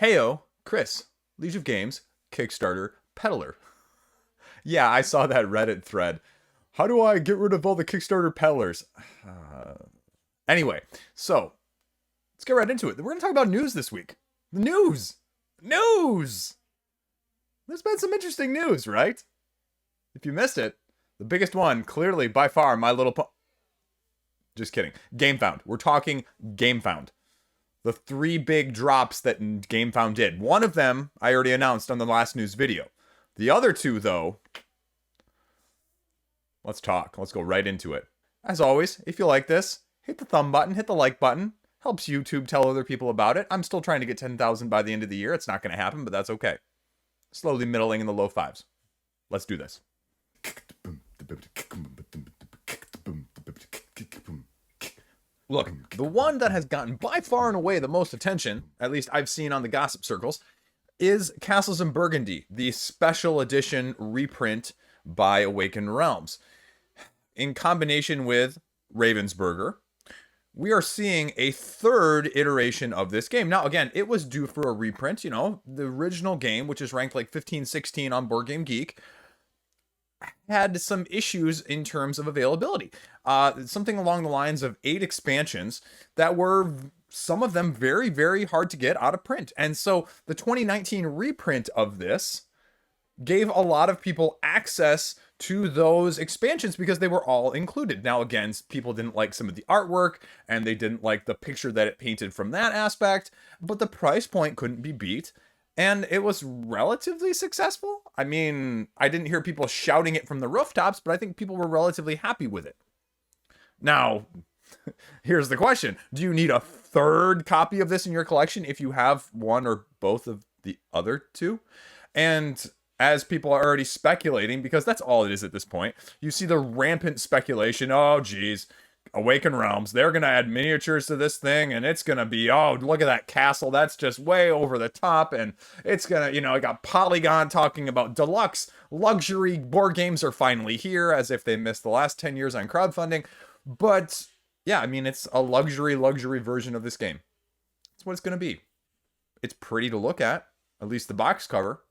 Heyo, Chris, Liege of Games, Kickstarter, Peddler. Yeah, I saw that Reddit thread. How do I get rid of all the Kickstarter peddlers? Anyway, so let's get right into it. We're going to talk about news this week. The news! News! There's been some interesting news, right? If you missed it, the biggest one, clearly, by far, My Little Pony. Just kidding. GameFound. We're talking GameFound. The 3 big drops that GameFound did. One of them I already announced on the last news video. The other 2, though, let's talk. Let's go right into it. As always, if you like this, hit the thumb button, hit the like button. Helps YouTube tell other people about it. I'm still trying to get 10,000 by the end of the year. It's not going to happen, but that's okay. Slowly middling in the low 5s. Let's do this. Look, the one that has gotten by far and away the most attention, at least I've seen on the gossip circles, is Castles in Burgundy, the special edition reprint by Awakened Realms. In combination with Ravensburger, we are seeing a 3rd iteration of this game. Now, again, it was due for a reprint. You know, the original game, which is ranked like 15, 16 on Board Game Geek, had some issues in terms of availability. Something along the lines of 8 expansions that were, some of them, very, very hard to get out of print. And so the 2019 reprint of this gave a lot of people access to those expansions because they were all included. Now, again, people didn't like some of the artwork and they didn't like the picture that it painted from that aspect, but the price point couldn't be beat. And it was relatively successful. I mean, I didn't hear people shouting it from the rooftops, but I think people were relatively happy with it. Now, here's the question. Do you need a 3rd copy of this in your collection if you have one or both of the other 2? And as people are already speculating, because that's all it is at this point, you see the rampant speculation. Oh, geez. Awakened Realms, they're going to add miniatures to this thing, and it's going to be, oh, look at that castle, that's just way over the top, and it's going to, I got Polygon talking about deluxe luxury board games are finally here, as if they missed the last 10 years on crowdfunding. But, yeah, I mean, it's a luxury version of this game. That's what it's going to be. It's pretty to look at least the box cover.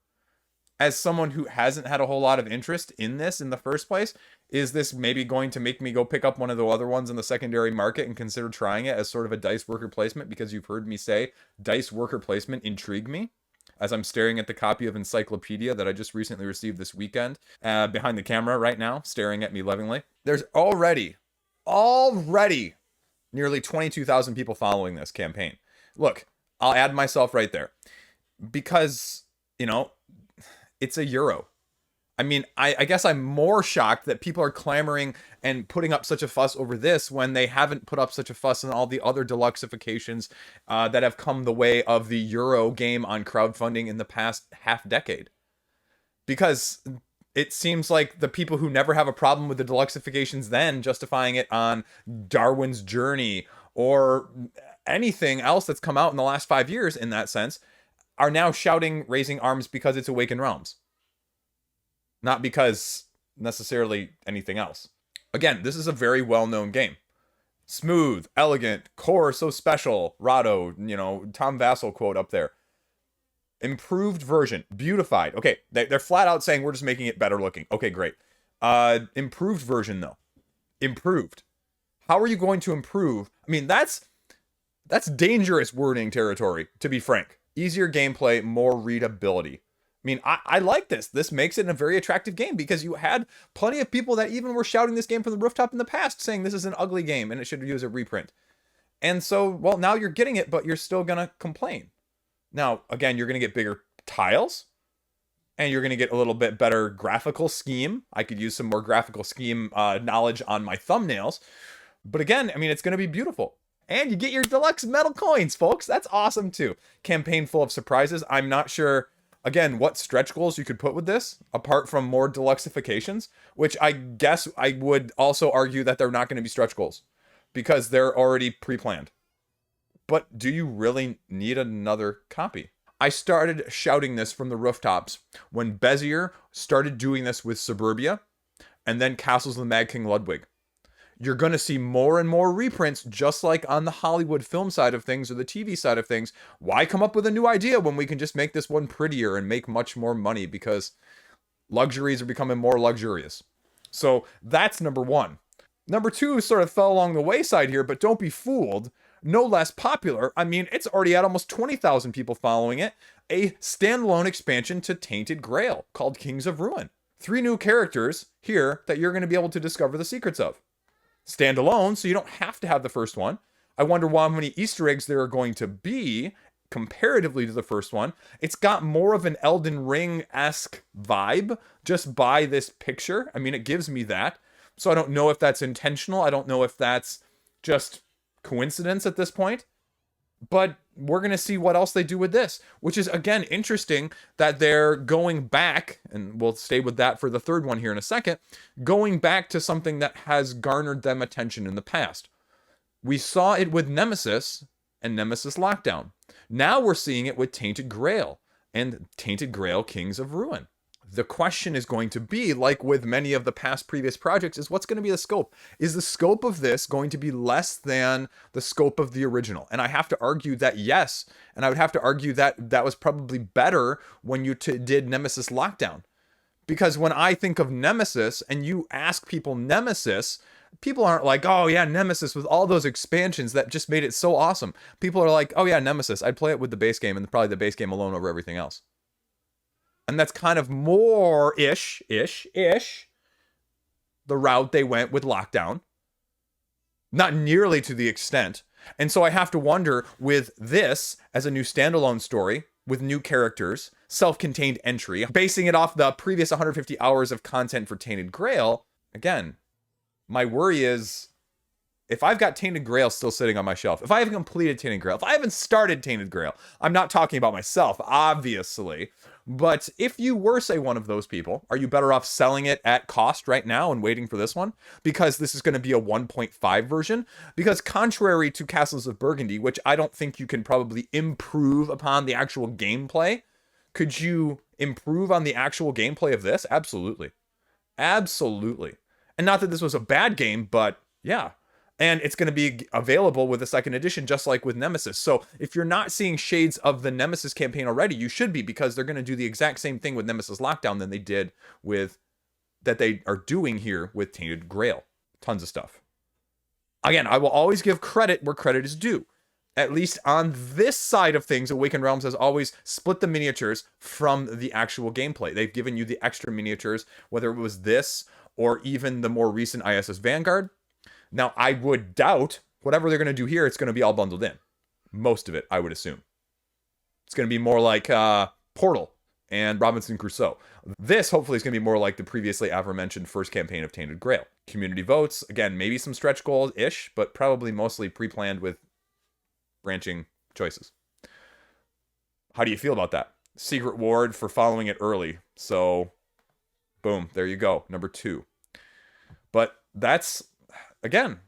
As someone who hasn't had a whole lot of interest in this in the first place, is this maybe going to make me go pick up one of the other ones in the secondary market and consider trying it as sort of a dice worker placement? Because you've heard me say dice worker placement intrigue me, as I'm staring at the copy of Encyclopedia that I just recently received this weekend, behind the camera right now, staring at me lovingly. There's already nearly 22,000 people following this campaign. Look, I'll add myself right there because, it's a euro. I mean, I guess I'm more shocked that people are clamoring and putting up such a fuss over this when they haven't put up such a fuss on all the other deluxeifications that have come the way of the euro game on crowdfunding in the past half decade. Because it seems like the people who never have a problem with the deluxeifications then justifying it on Darwin's Journey or anything else that's come out in the last 5 years in that sense are now shouting, raising arms because it's Awakened Realms. Not because necessarily anything else. Again, this is a very well-known game. Smooth, elegant, core so special, Rado, Tom Vassell quote up there. Improved version, beautified. Okay, they're flat out saying we're just making it better looking. Okay, great. Improved version though. Improved. How are you going to improve? I mean, that's dangerous wording territory, to be frank. Easier gameplay, more readability. I mean, I like this. This makes it a very attractive game because you had plenty of people that even were shouting this game from the rooftop in the past saying this is an ugly game and it should use a reprint. And so, well, now you're getting it, but you're still going to complain. Now, again, you're going to get bigger tiles and you're going to get a little bit better graphical scheme. I could use some more graphical scheme knowledge on my thumbnails. But again, I mean, it's going to be beautiful. And you get your deluxe metal coins, folks. That's awesome, too. Campaign full of surprises. I'm not sure, again, what stretch goals you could put with this, apart from more deluxeifications, which I guess I would also argue that they're not going to be stretch goals, because they're already pre-planned. But do you really need another copy? I started shouting this from the rooftops when Bezier started doing this with Suburbia, and then Castles of the Mad King Ludwig. You're going to see more and more reprints, just like on the Hollywood film side of things or the TV side of things. Why come up with a new idea when we can just make this one prettier and make much more money, because luxuries are becoming more luxurious. So that's number one. Number two sort of fell along the wayside here, but don't be fooled. No less popular. I mean, it's already at almost 20,000 people following it. A standalone expansion to Tainted Grail called Kings of Ruin. 3 new characters here that you're going to be able to discover the secrets of. Standalone, so you don't have to have the first one. I wonder how many Easter eggs there are going to be comparatively to the first one. It's got more of an Elden Ring-esque vibe just by this picture. I mean, it gives me that. So I don't know if that's intentional. I don't know if that's just coincidence at this point. But we're going to see what else they do with this, which is, again, interesting that they're going back, and we'll stay with that for the third one here in a second, going back to something that has garnered them attention in the past. We saw it with Nemesis and Nemesis Lockdown. Now we're seeing it with Tainted Grail and Tainted Grail Kings of Ruin. The question is going to be, like with many of the past previous projects, is what's going to be the scope? Is the scope of this going to be less than the scope of the original? And I have to argue that yes, and I would have to argue that that was probably better when you did Nemesis Lockdown. Because when I think of Nemesis and you ask people Nemesis, people aren't like, oh yeah, Nemesis with all those expansions that just made it so awesome. People are like, oh yeah, Nemesis, I'd play it with the base game and probably the base game alone over everything else. And that's kind of more-ish, the route they went with Lockdown. Not nearly to the extent. And so I have to wonder, with this as a new standalone story, with new characters, self-contained entry, basing it off the previous 150 hours of content for Tainted Grail, again, my worry is, if I've got Tainted Grail still sitting on my shelf, if I haven't completed Tainted Grail, if I haven't started Tainted Grail, I'm not talking about myself, obviously, but if you were, say, one of those people, are you better off selling it at cost right now and waiting for this one? Because this is going to be a 1.5 version? Because contrary to Castles of Burgundy, which I don't think you can probably improve upon the actual gameplay, could you improve on the actual gameplay of this? Absolutely. Absolutely. And not that this was a bad game, but yeah. And it's going to be available with the second edition, just like with Nemesis. So if you're not seeing shades of the Nemesis campaign already, you should be, because they're going to do the exact same thing with Nemesis Lockdown than they did with, that they are doing here with Tainted Grail. Tons of stuff. Again, I will always give credit where credit is due. At least on this side of things, Awakened Realms has always split the miniatures from the actual gameplay. They've given you the extra miniatures, whether it was this or even the more recent ISS Vanguard. Now, I would doubt whatever they're going to do here, it's going to be all bundled in. Most of it, I would assume. It's going to be more like Portal and Robinson Crusoe. This, hopefully, is going to be more like the previously aforementioned first campaign of Tainted Grail. Community votes, again, maybe some stretch goals-ish, but probably mostly pre-planned with branching choices. How do you feel about that? Secret Ward for following it early. So, boom, there you go. Number 2. But that's... Again,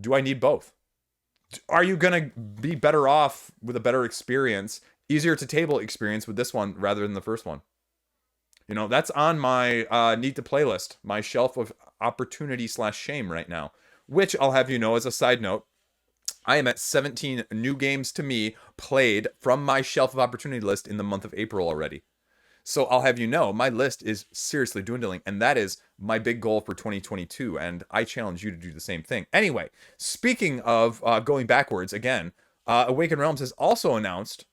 do I need both? Are you going to be better off with a better experience, easier to table experience with this one rather than the first one? You know, that's on my need to play list, my shelf of opportunity/shame right now, which I'll have you know as a side note, I am at 17 new games to me played from my shelf of opportunity list in the month of April already. So I'll have you know, my list is seriously dwindling, and that is my big goal for 2022, and I challenge you to do the same thing. Anyway, speaking of going backwards again, Awakened Realms has also announced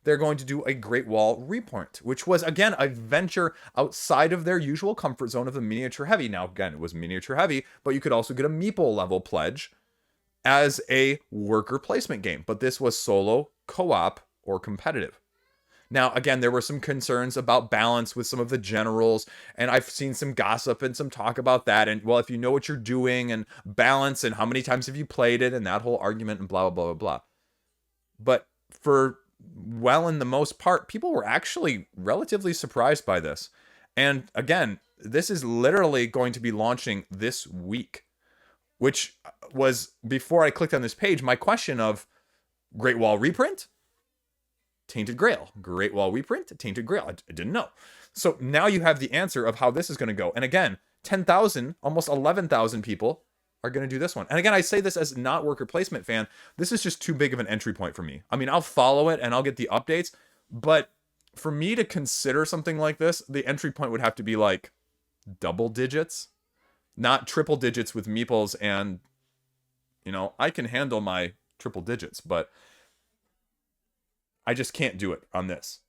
they're going to do a Great Wall reprint, which was, again, a venture outside of their usual comfort zone of the miniature heavy. Now, again, it was miniature heavy, but you could also get a meeple level pledge as a worker placement game, but this was solo, co-op, or competitive. Now, again, there were some concerns about balance with some of the generals, and I've seen some gossip and some talk about that, and, well, if you know what you're doing, and balance, and how many times have you played it, and that whole argument, and blah, blah, blah, blah, blah. But for, well, in the most part, people were actually relatively surprised by this. And, again, this is literally going to be launching this week, which was, before I clicked on this page, my question of Great Wall reprint? Tainted Grail. Great Wall reprint, Tainted Grail. I didn't know. So now you have the answer of how this is going to go. And again, 10,000, almost 11,000 people are going to do this one. And again, I say this as not worker placement fan. This is just too big of an entry point for me. I mean, I'll follow it and I'll get the updates, but for me to consider something like this, the entry point would have to be like double digits, not triple digits with meeples. And, you know, I can handle my triple digits, but I just can't do it on this.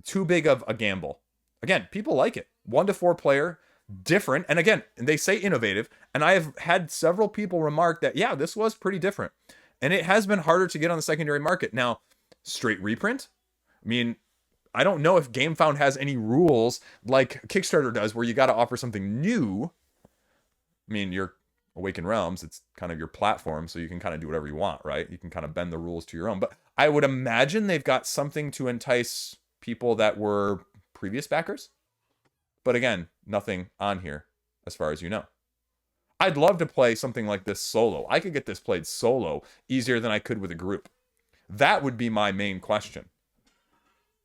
Too big of a gamble. Again, people like it. 1 to 4 player, different. And again, they say innovative. And I have had several people remark that, yeah, this was pretty different. And it has been harder to get on the secondary market. Now, straight reprint? I mean, I don't know if GameFound has any rules like Kickstarter does where you got to offer something new. I mean, your Awakened Realms, it's kind of your platform, so you can kind of do whatever you want, right? You can kind of bend the rules to your own. But I would imagine they've got something to entice people that were previous backers. But again, nothing on here as far as you know. I'd love to play something like this solo. I could get this played solo easier than I could with a group. That would be my main question.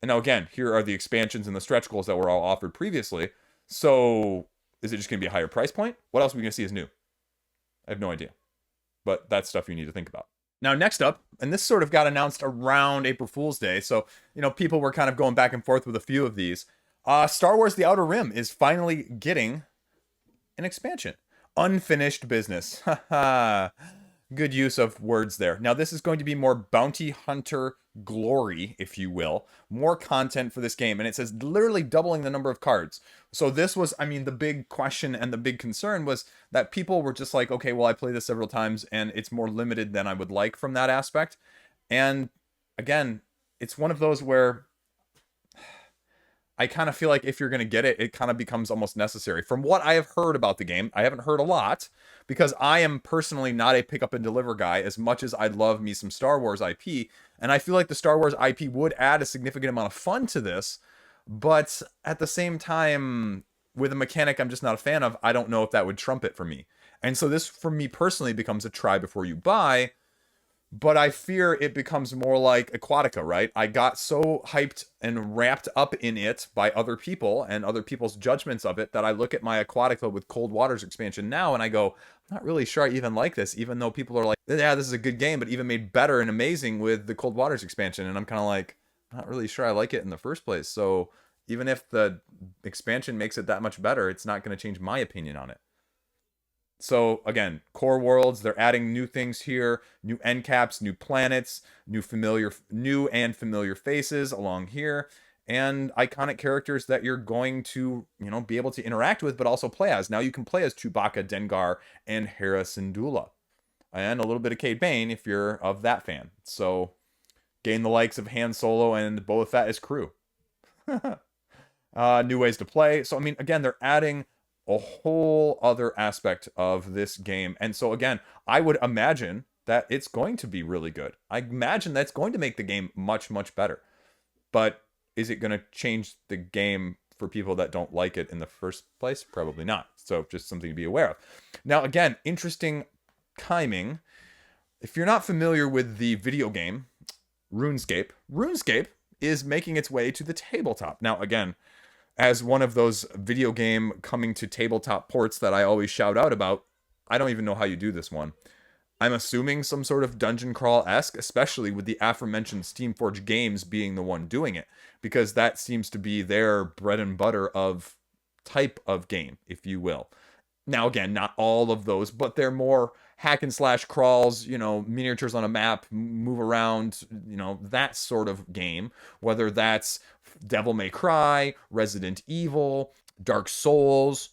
And now again, here are the expansions and the stretch goals that were all offered previously. So is it just going to be a higher price point? What else are we going to see as new? I have no idea. But that's stuff you need to think about. Now, next up, and this sort of got announced around April Fool's Day, so, you know, people were kind of going back and forth with a few of these. Star Wars The Outer Rim is finally getting an expansion. Unfinished business. Haha. Good use of words there. Now, this is going to be more bounty hunter glory, if you will. More content for this game. And it says literally doubling the number of cards. So this was, I mean, the big question and the big concern was that people were just like, okay, well, I played this several times and it's more limited than I would like from that aspect. And again, it's one of those where I kind of feel like if you're going to get it, it kind of becomes almost necessary. From what I have heard about the game, I haven't heard a lot, because I am personally not a pick up and deliver guy as much as I'd love me some Star Wars IP. And I feel like the Star Wars IP would add a significant amount of fun to this. But at the same time, with a mechanic I'm just not a fan of, I don't know if that would trump it for me. And so this, for me personally, becomes a try before you buy. But I fear it becomes more like Aquatica, right? I got so hyped and wrapped up in it by other people and other people's judgments of it that I look at my Aquatica with Cold Waters expansion now and I go, I'm not really sure I even like this, even though people are like, yeah, this is a good game, but even made better and amazing with the Cold Waters expansion. And I'm kind of like, I'm not really sure I like it in the first place. So even if the expansion makes it that much better, it's not going to change my opinion on it. So again, core worlds, they're adding new things here, new end caps, new planets, new and familiar faces along here, and iconic characters that you're going to, you know, be able to interact with, but also play as. Now you can play as Chewbacca, Dengar, and Hera Syndulla, and a little bit of Cade Bane if you're of that fan. So gain the likes of Han Solo and Boba Fett as crew. New ways to play. So I mean, again, they're adding a whole other aspect of this game. And so again, I would imagine that it's going to be really good. I imagine that's going to make the game much, much better. But is it going to change the game for people that don't like it in the first place? Probably not. So just something to be aware of. Now, again, interesting timing. If you're not familiar with the video game, RuneScape is making its way to the tabletop. Now, again, as one of those video game coming to tabletop ports that I always shout out about, I don't even know how you do this one. I'm assuming some sort of dungeon crawl-esque, especially with the aforementioned Steamforged Games being the one doing it, because that seems to be their bread and butter of type of game, if you will. Now, again, not all of those, but they're more hack and slash crawls, you know, miniatures on a map, move around, you know, that sort of game, whether that's Devil May Cry, Resident Evil, Dark Souls,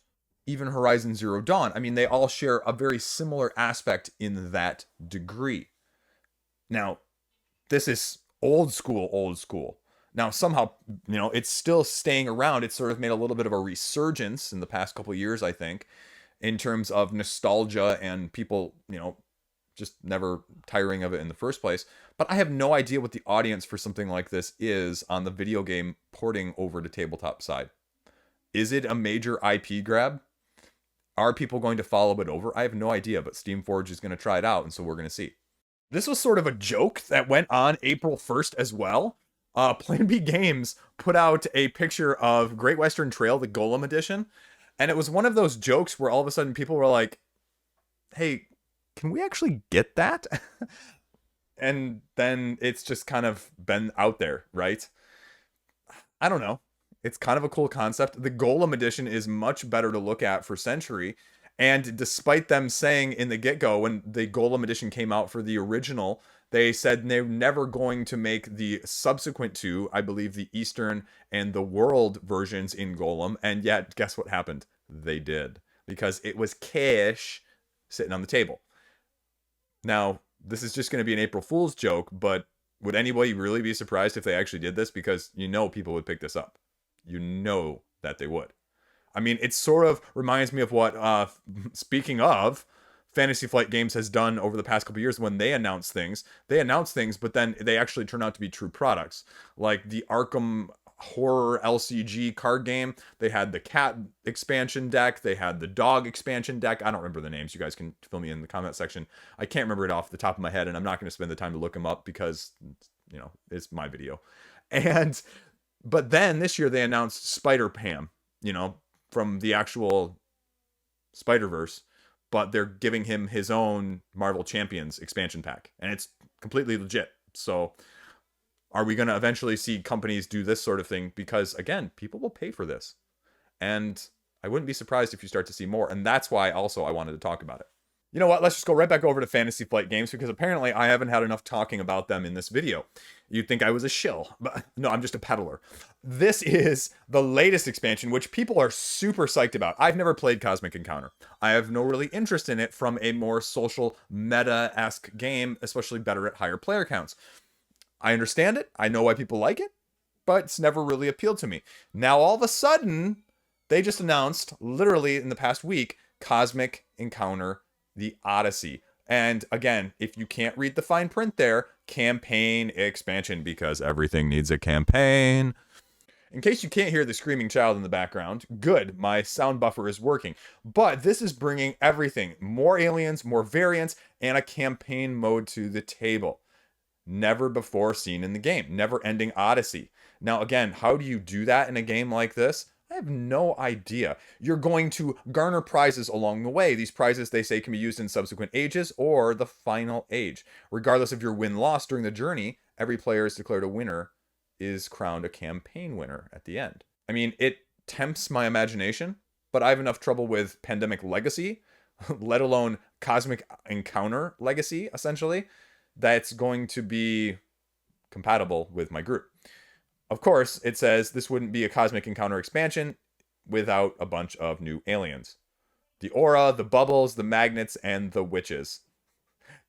even Horizon Zero Dawn. I mean, they all share a very similar aspect in that degree. Now, this is old school. Now, somehow, you know, it's still staying around. It's sort of made a little bit of a resurgence in the past couple of years, I think, in terms of nostalgia and people, you know, just never tiring of it in the first place. But I have no idea what the audience for something like this is on the video game porting over to tabletop side. Is it a major IP grab? Are people going to follow it over? I have no idea, but Steamforged is going to try it out, and so we're going to see. This was sort of a joke that went on April 1st as well. Plan B Games put out a picture of Great Western Trail, the Golem edition, and it was one of those jokes where all of a sudden people were like, hey, can we actually get that? And then it's just kind of been out there, right? I don't know. It's kind of a cool concept. The Golem edition is much better to look at for Century. And despite them saying in the get-go, when the Golem edition came out for the original, they said they're never going to make the subsequent two, I believe the Eastern and the World versions in Golem. And yet, guess what happened? They did. Because it was cash sitting on the table. Now, this is just going to be an April Fool's joke, but would anybody really be surprised if they actually did this? Because you know people would pick this up. You know that they would. I mean, it sort of reminds me of what, speaking of, Fantasy Flight Games has done over the past couple of years when they announce things. They announce things, but then they actually turn out to be true products. Like the Arkham Horror LCG card game. They had the cat expansion deck. They had the dog expansion deck. I don't remember the names. You guys can fill me in the comment section. I can't remember it off the top of my head, and I'm not going to spend the time to look them up because, you know, it's my video. But then this year they announced Spider-Pam, you know, from the actual Spider-Verse, but they're giving him his own Marvel Champions expansion pack, and it's completely legit. So are we going to eventually see companies do this sort of thing? Because, again, people will pay for this. And I wouldn't be surprised if you start to see more. And that's why also I wanted to talk about it. You know what? Let's just go right back over to Fantasy Flight Games, because apparently I haven't had enough talking about them in this video. You'd think I was a shill, but no, I'm just a peddler. This is the latest expansion, which people are super psyched about. I've never played Cosmic Encounter. I have no really interest in it from a more social meta-esque game, especially better at higher player counts. I understand it. I know why people like it, but it's never really appealed to me. Now, all of a sudden, they just announced, literally in the past week, Cosmic Encounter, the Odyssey. And again, if you can't read the fine print there, campaign expansion, because everything needs a campaign. In case you can't hear the screaming child in the background, good, my sound buffer is working. But this is bringing everything, more aliens, more variants, and a campaign mode to the table. Never before seen in the game. Never-ending Odyssey. Now, again, how do you do that in a game like this? I have no idea. You're going to garner prizes along the way. These prizes, they say, can be used in subsequent ages or the final age. Regardless of your win-loss during the journey, every player is declared a winner, is crowned a campaign winner at the end. I mean, it tempts my imagination, but I have enough trouble with Pandemic Legacy, let alone Cosmic Encounter Legacy, essentially, that's going to be compatible with my group. Of course, it says this wouldn't be a Cosmic Encounter expansion without a bunch of new aliens. The aura, the bubbles, the magnets, and the witches.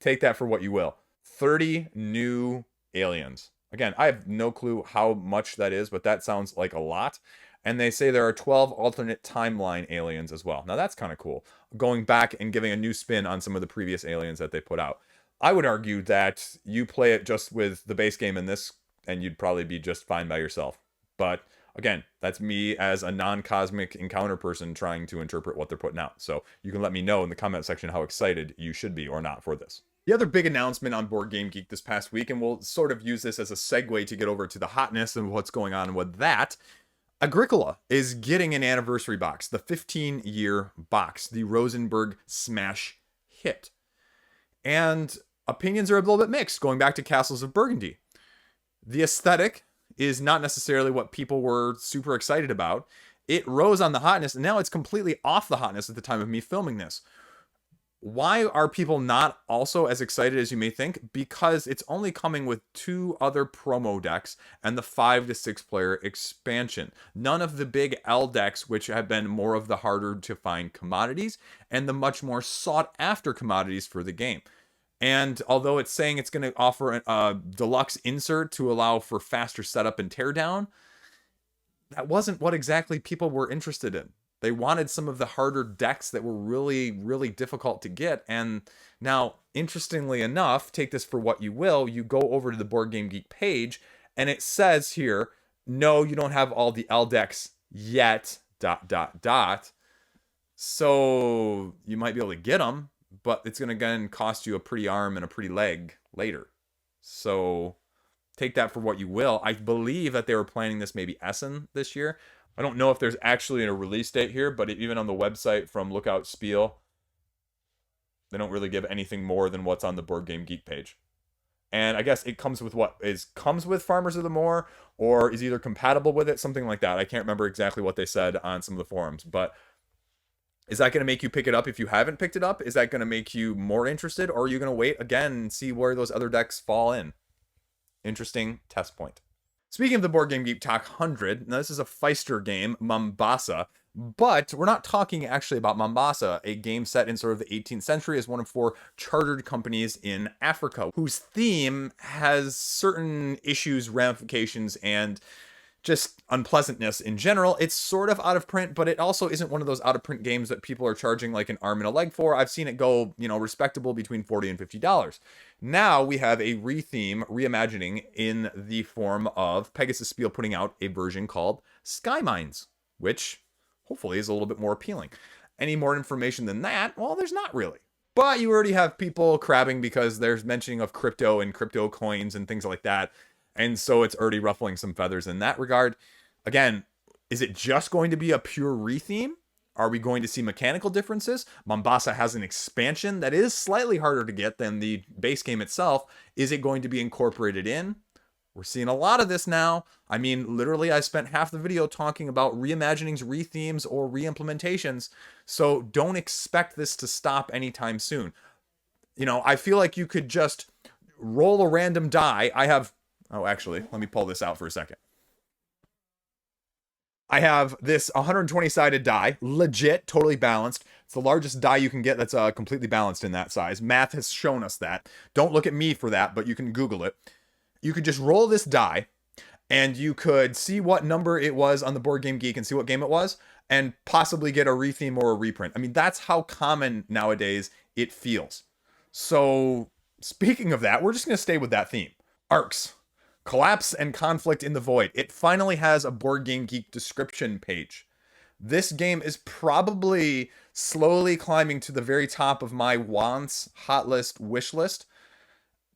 Take that for what you will. 30 new aliens. Again, I have no clue how much that is, but that sounds like a lot. And they say there are 12 alternate timeline aliens as well. Now that's kind of cool. Going back and giving a new spin on some of the previous aliens that they put out. I would argue that you play it just with the base game in this, and you'd probably be just fine by yourself. But again, that's me as a non-Cosmic Encounter person trying to interpret what they're putting out. So you can let me know in the comment section how excited you should be or not for this. The other big announcement on Board Game Geek this past week, and we'll sort of use this as a segue to get over to the hotness and what's going on with that. Agricola is getting an anniversary box, the 15-year box, the Rosenberg smash hit. And opinions are a little bit mixed, going back to Castles of Burgundy. The aesthetic is not necessarily what people were super excited about. It rose on the hotness, and now it's completely off the hotness at the time of me filming this. Why are people not also as excited as you may think? Because it's only coming with 2 other promo decks and the 5 to 6 player expansion. None of the big L decks, which have been more of the harder to find commodities and the much more sought after commodities for the game. And although it's saying it's going to offer a deluxe insert to allow for faster setup and teardown, that wasn't what exactly people were interested in. They wanted some of the harder decks that were really, really difficult to get. And now, interestingly enough, take this for what you will, you go over to the Board Game Geek page, and it says here, no, you don't have all the L decks yet, ... So you might be able to get them, but it's going to again cost you a pretty arm and a pretty leg later. So take that for what you will. I believe that they were planning this maybe Essen this year. I don't know if there's actually a release date here, but even on the website from Lookout Spiel, They don't really give anything more than what's on the Board Game Geek page. And I guess it comes with comes with Farmers of the Moor, or is either compatible with it, something like that. I can't remember exactly what they said on some of the forums, but is that going to make you pick it up if you haven't picked it up? Is that going to make you more interested, or are you going to wait again and see where those other decks fall in? Interesting test point. Speaking of the Board Game Geek Talk 100, now this is a Feister game, Mombasa, but we're not talking actually about Mombasa, a game set in sort of the 18th century as one of 4 chartered companies in Africa, whose theme has certain issues, ramifications, and just unpleasantness in general. It's sort of out of print, but it also isn't one of those out of print games that people are charging like an arm and a leg for. I've seen it go, respectable between $40 and $50. Now we have a retheme, reimagining in the form of Pegasus Spiel putting out a version called Sky Mines, which hopefully is a little bit more appealing. Any more information than that? Well, there's not really. But you already have people crabbing because there's mentioning of crypto and crypto coins and things like that. And so it's already ruffling some feathers in that regard. Again, is it just going to be a pure retheme? Are we going to see mechanical differences? Mombasa has an expansion that is slightly harder to get than the base game itself. Is it going to be incorporated in? We're seeing a lot of this now. I mean, literally, I spent half the video talking about reimaginings, rethemes, or reimplementations. So don't expect this to stop anytime soon. I feel like you could just roll a random die. Oh, actually, let me pull this out for a second. I have this 120-sided die, legit, totally balanced. It's the largest die you can get that's completely balanced in that size. Math has shown us that. Don't look at me for that, but you can Google it. You could just roll this die, and you could see what number it was on the Board Game Geek and see what game it was, and possibly get a retheme or a reprint. I mean, that's how common nowadays it feels. So, speaking of that, we're just going to stay with that theme. Arcs. Collapse and Conflict in the Void. It finally has a Board Game Geek description page. This game is probably slowly climbing to the very top of my wants, hot list, wish list,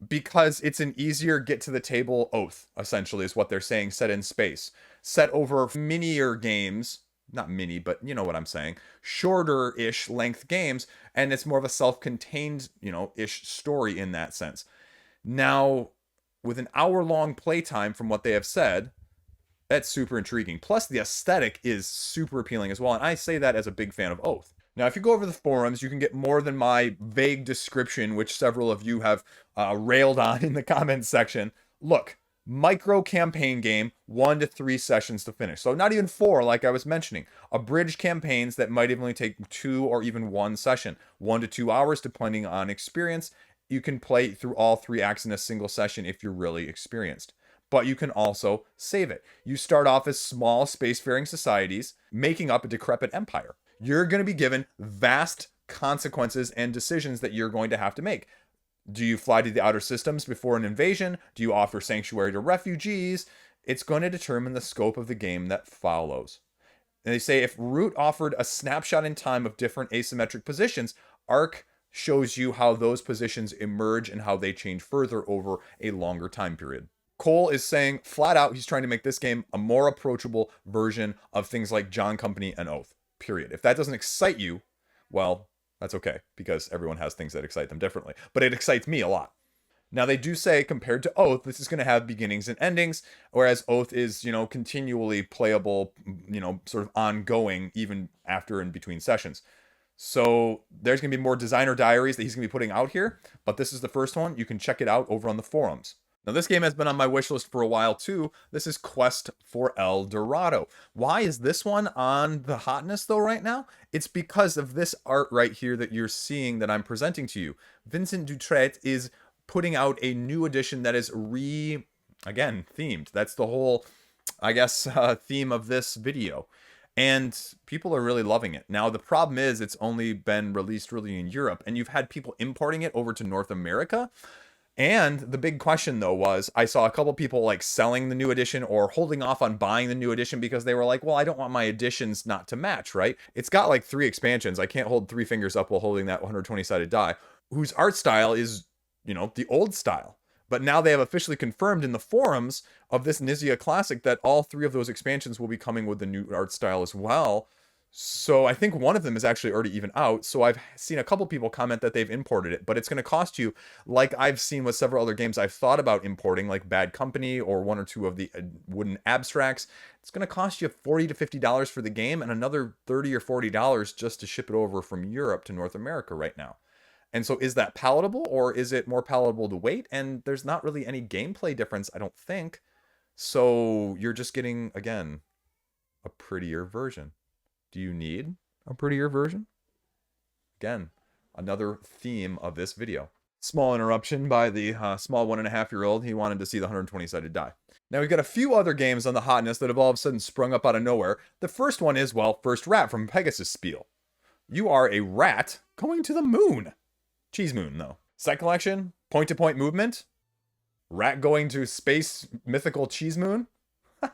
because it's an easier get to the table oath, essentially, is what they're saying, set in space. Set over minier games, not mini, but you know what I'm saying, shorter-ish length games, and it's more of a self-contained, ish story in that sense. Now, with an hour-long playtime from what they have said, that's super intriguing. Plus, the aesthetic is super appealing as well, and I say that as a big fan of Oath. Now, if you go over the forums, you can get more than my vague description, which several of you have railed on in the comments section. Look, micro-campaign game, 1 to 3 sessions to finish. So not even 4, like I was mentioning. Abridged campaigns that might even only take 2 or even 1 session. 1 to 2 hours, depending on experience. You can play through all 3 acts in a single session if you're really experienced. But you can also save it. You start off as small spacefaring societies, making up a decrepit empire. You're going to be given vast consequences and decisions that you're going to have to make. Do you fly to the outer systems before an invasion? Do you offer sanctuary to refugees? It's going to determine the scope of the game that follows. And they say if Root offered a snapshot in time of different asymmetric positions, Arc shows you how those positions emerge and how they change further over a longer time period. Cole is saying flat out he's trying to make this game a more approachable version of things like John Company and Oath, period. If that doesn't excite you, well, that's okay, because everyone has things that excite them differently. But it excites me a lot. Now, they do say, compared to Oath, this is going to have beginnings and endings, whereas Oath is, continually playable, sort of ongoing, even after and between sessions. So there's going to be more designer diaries that he's going to be putting out here, but this is the first one. You can check it out over on the forums. Now, this game has been on my wish list for a while, too. This is Quest for El Dorado. Why is this one on the Hotness, though, right now? It's because of this art right here that you're seeing that I'm presenting to you. Vincent Dutrait is putting out a new edition that is themed. That's the whole, theme of this video. And people are really loving it. Now, the problem is it's only been released really in Europe, and you've had people importing it over to North America. And the big question, though, was I saw a couple people like selling the new edition or holding off on buying the new edition because they were like, well, I don't want my editions not to match, right? It's got like 3 expansions. I can't hold 3 fingers up while holding that 120-sided die, whose art style is, the old style. But now they have officially confirmed in the forums of this Nizia Classic that all 3 of those expansions will be coming with the new art style as well. So I think one of them is actually already even out. So I've seen a couple people comment that they've imported it, but it's going to cost you, like I've seen with several other games I've thought about importing, like Bad Company or one or two of the wooden abstracts. It's going to cost you $40 to $50 for the game and another $30 or $40 just to ship it over from Europe to North America right now. And so is that palatable, or is it more palatable to wait? And there's not really any gameplay difference, I don't think. So you're just getting, again, a prettier version. Do you need a prettier version? Again, another theme of this video. Small interruption by the small 1.5-year-old. He wanted to see the 120-sided die. Now we've got a few other games on the Hotness that have all of a sudden sprung up out of nowhere. The first one is, well, First Rat from Pegasus Spiel. You are a rat going to the moon. Cheese moon, though. Set collection, point-to-point movement, rat going to space mythical cheese moon.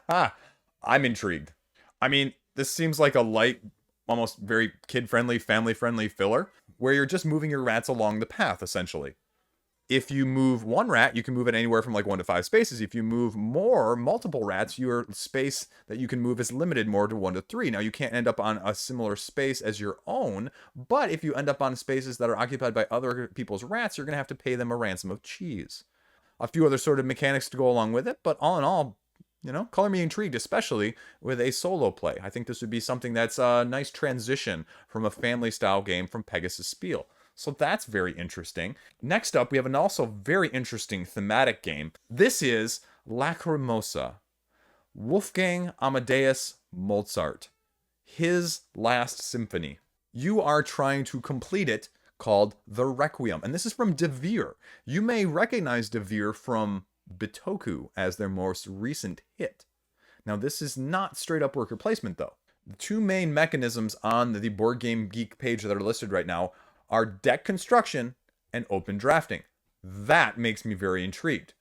I'm intrigued. I mean, this seems like a light, almost very kid-friendly, family-friendly filler, where you're just moving your rats along the path, essentially. If you move one rat, you can move it anywhere from like 1 to 5 spaces. If you move multiple rats, your space that you can move is limited more to 1 to 3. Now, you can't end up on a similar space as your own, but if you end up on spaces that are occupied by other people's rats, you're going to have to pay them a ransom of cheese. A few other sort of mechanics to go along with it, but all in all, you know, color me intrigued, especially with a solo play. I think this would be something that's a nice transition from a family-style game from Pegasus Spiel. So that's very interesting. Next up, we have an also very interesting thematic game. This is Lacrimosa, Wolfgang Amadeus Mozart, his last symphony. You are trying to complete it, called The Requiem. And this is from Devere. You may recognize Devere from Bitoku as their most recent hit. Now, this is not straight up worker placement, though. The two main mechanisms on the Board Game Geek page that are listed right now are deck construction and open drafting. That makes me very intrigued.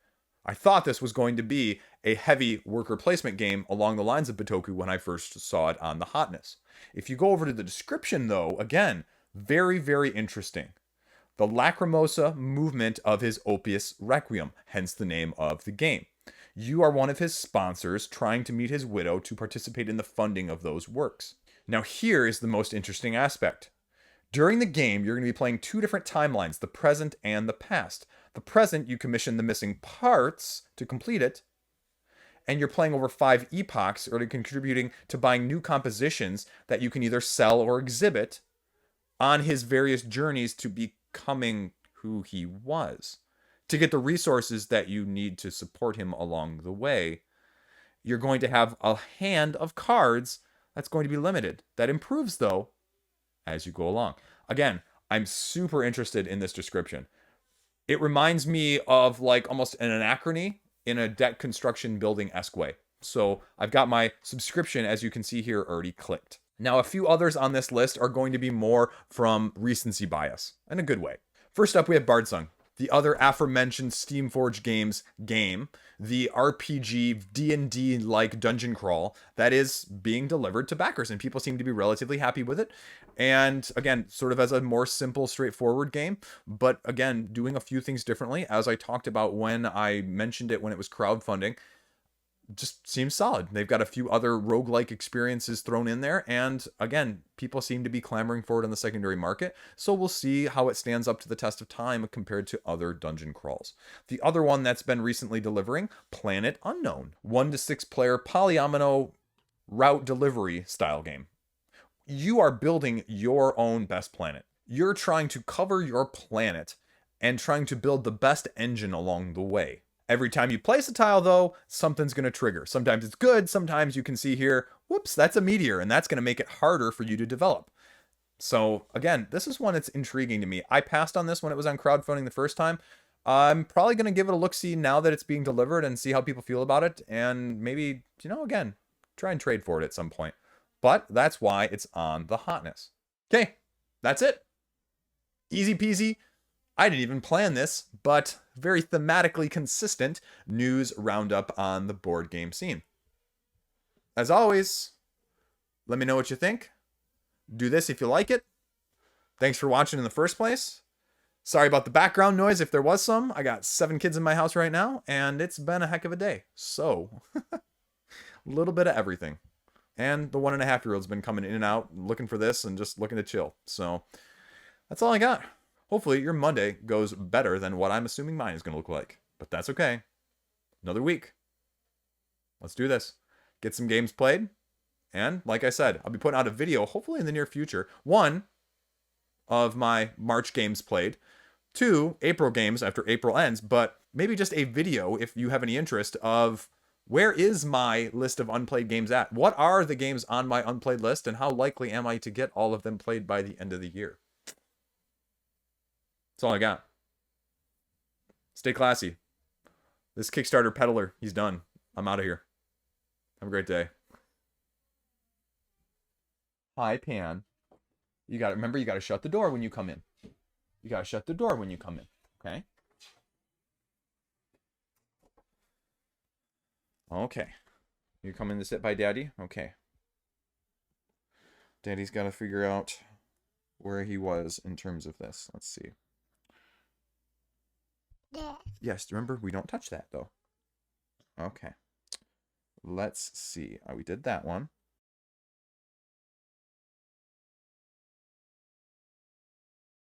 I thought this was going to be a heavy worker placement game along the lines of Bitoku when I first saw it on the Hotness. If you go over to the description, though, again, very, very interesting. The Lacrimosa movement of his opus Requiem, hence the name of the game. You are one of his sponsors trying to meet his widow to participate in the funding of those works. Now here is the most interesting aspect. During the game, you're going to be playing two different timelines, the present and the past. The present, you commission the missing parts to complete it, and you're playing over 5 epochs, or contributing to buying new compositions that you can either sell or exhibit on his various journeys to becoming who he was. To get the resources that you need to support him along the way, you're going to have a hand of cards that's going to be limited. That improves, though, as you go along. Again, I'm super interested in this description. It reminds me of like almost an anachrony in a deck construction building-esque way. So I've got my subscription, as you can see here, already clicked. Now, a few others on this list are going to be more from recency bias, in a good way. First up, we have Bards, the other aforementioned Steamforged Games game, the RPG D&D-like dungeon crawl that is being delivered to backers, and people seem to be relatively happy with it. And again, sort of as a more simple, straightforward game, but again, doing a few things differently, as I talked about when I mentioned it when it was crowdfunding. Just seems solid. They've got a few other roguelike experiences thrown in there, and again, people seem to be clamoring for it on the secondary market, so we'll see how it stands up to the test of time compared to other dungeon crawls. The other one that's been recently delivering, Planet Unknown, 1 to 6 player polyomino route delivery style game. You are building your own best planet. You're trying to cover your planet and trying to build the best engine along the way. Every time you place a tile, though, something's going to trigger. Sometimes it's good. Sometimes you can see here, whoops, that's a meteor, and that's going to make it harder for you to develop. So again, this is one that's intriguing to me. I passed on this when it was on crowdfunding the first time. I'm probably going to give it a look-see now that it's being delivered and see how people feel about it. And maybe, you know, again, try and trade for it at some point. But that's why it's on the Hotness. Okay, that's it. Easy peasy. I didn't even plan this, but very thematically consistent news roundup on the board game scene. As always, let me know what you think. Do this if you like it. Thanks for watching in the first place. Sorry about the background noise if there was some. I got 7 kids in my house right now, and it's been a heck of a day. So, a little bit of everything. And the 1.5-year-old's been coming in and out, looking for this and just looking to chill. So that's all I got. Hopefully your Monday goes better than what I'm assuming mine is going to look like. But that's okay. Another week. Let's do this. Get some games played. And like I said, I'll be putting out a video, hopefully in the near future. 1, of my March games played. 2, April games after April ends. But maybe just a video, if you have any interest, of where is my list of unplayed games at? What are the games on my unplayed list? And how likely am I to get all of them played by the end of the year? That's all I got. Stay classy. This Kickstarter peddler, he's done. I'm out of here. Have a great day. Hi, Pan. You got to remember, you got to shut the door when you come in. You got to shut the door when you come in. Okay? Okay. You come in to sit by Daddy? Okay. Daddy's got to figure out where he was in terms of this. Let's see. Yeah. Yes, remember, we don't touch that, though. Okay. Let's see. We did that one.